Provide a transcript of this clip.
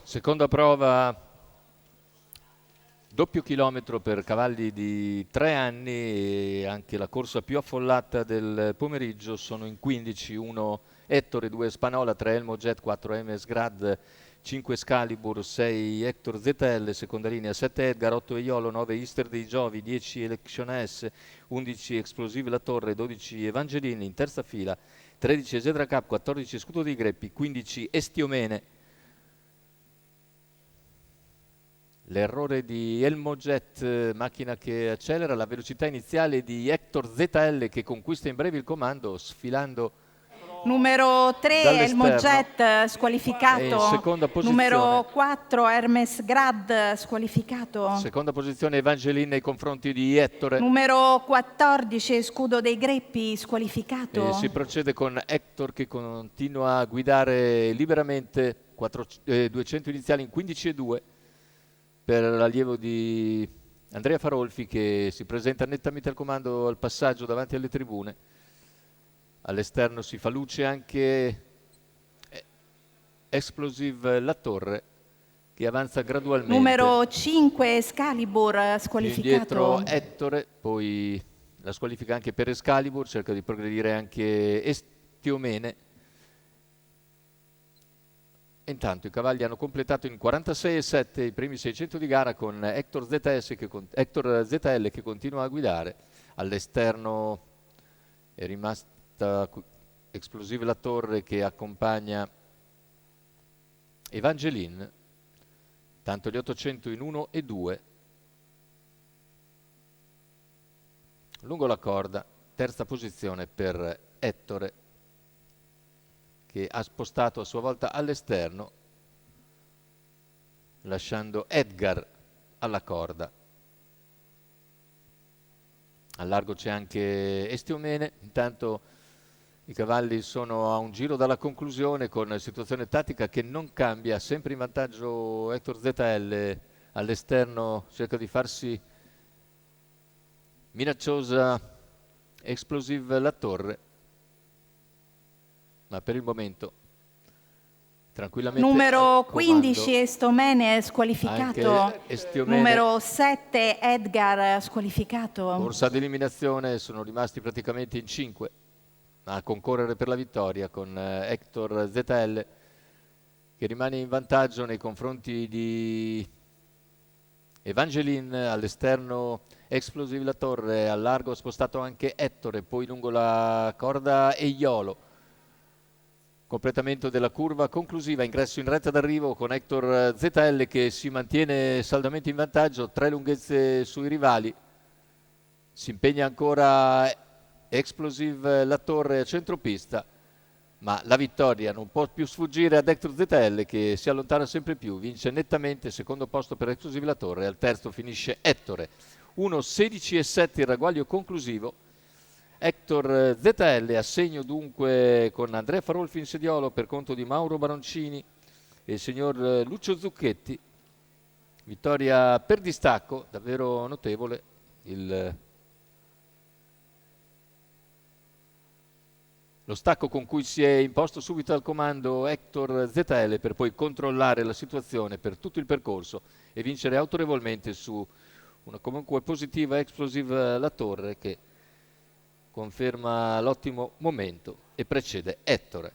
Seconda prova, doppio chilometro per cavalli di 3 anni e anche la corsa più affollata del pomeriggio. Sono in 15, 1 Ettore, 2 Spanola, 3 Elmo Jet, 4 MS Grad, 5 Excalibur, 6 Hector ZL, seconda linea 7 Edgar, 8 Eiolo, 9 Easter dei Giovi, 10 Election S, 11 Explosive La Torre, 12 Evangelini, in terza fila 13 Esedra Cup, 14 Scudo dei Greppi, 15 Estiomene. L'errore di Elmo Jet, macchina che accelera, la velocità iniziale di Hector ZL che conquista in breve il comando sfilando Numero 3 Elmo dall'esterno. Jet È in squalificato. seconda posizione. Numero 4 Hermes Grad squalificato. Seconda posizione Evangeline nei confronti di Ettore. Numero 14 Scudo dei Greppi squalificato. Si procede con Hector che continua a guidare liberamente, 200 iniziali in 15 e 2 per l'allievo di Andrea Farolfi che si presenta nettamente al comando al passaggio davanti alle tribune. All'esterno si fa luce anche Explosive La Torre che avanza gradualmente. Numero 5 Excalibur squalificato. Indietro Ettore, poi la squalifica anche per Excalibur, cerca di progredire anche Estiomene. Intanto i cavalli hanno completato in 46,7 i primi 600 di gara con Hector ZL che continua a guidare. All'esterno è rimasta Explosive La Torre che accompagna Evangeline. Tanto gli 800 in 1 e 2. Lungo la corda, terza posizione per Ettore che ha spostato a sua volta all'esterno lasciando Edgar alla corda. Al largo c'è anche Estiomene. Intanto i cavalli sono a un giro dalla conclusione con situazione tattica che non cambia, sempre in vantaggio Hector ZL. All'esterno cerca di farsi minacciosa Explosive La Torre, ma per il momento tranquillamente numero al comando. 15 Estiomene squalificato. Anche Estiomene. Numero 7 Edgar squalificato. Corsa ad eliminazione, sono rimasti praticamente in 5 a concorrere per la vittoria con Hector ZL che rimane in vantaggio nei confronti di Evangeline. All'esterno Explosive La Torre, al largo ha spostato anche Ettore, poi lungo la corda Eiolo. Completamento della curva conclusiva, ingresso in retta d'arrivo con Hector ZL che si mantiene saldamente in vantaggio, 3 lunghezze sui rivali. Si impegna ancora Explosive La Torre a centropista, ma la vittoria non può più sfuggire ad Hector ZL che si allontana sempre più, vince nettamente, secondo posto per Explosive La Torre, al terzo finisce Ettore. 1:16,7 il ragguaglio conclusivo. Hector ZL a segno dunque con Andrea Farolfi in sediolo per conto di Mauro Baroncini e il signor Lucio Zucchetti. Vittoria per distacco, davvero notevole. Lo stacco con cui si è imposto subito al comando Hector ZL per poi controllare la situazione per tutto il percorso e vincere autorevolmente su una comunque positiva Explosive La Torre che conferma l'ottimo momento e precede Ettore.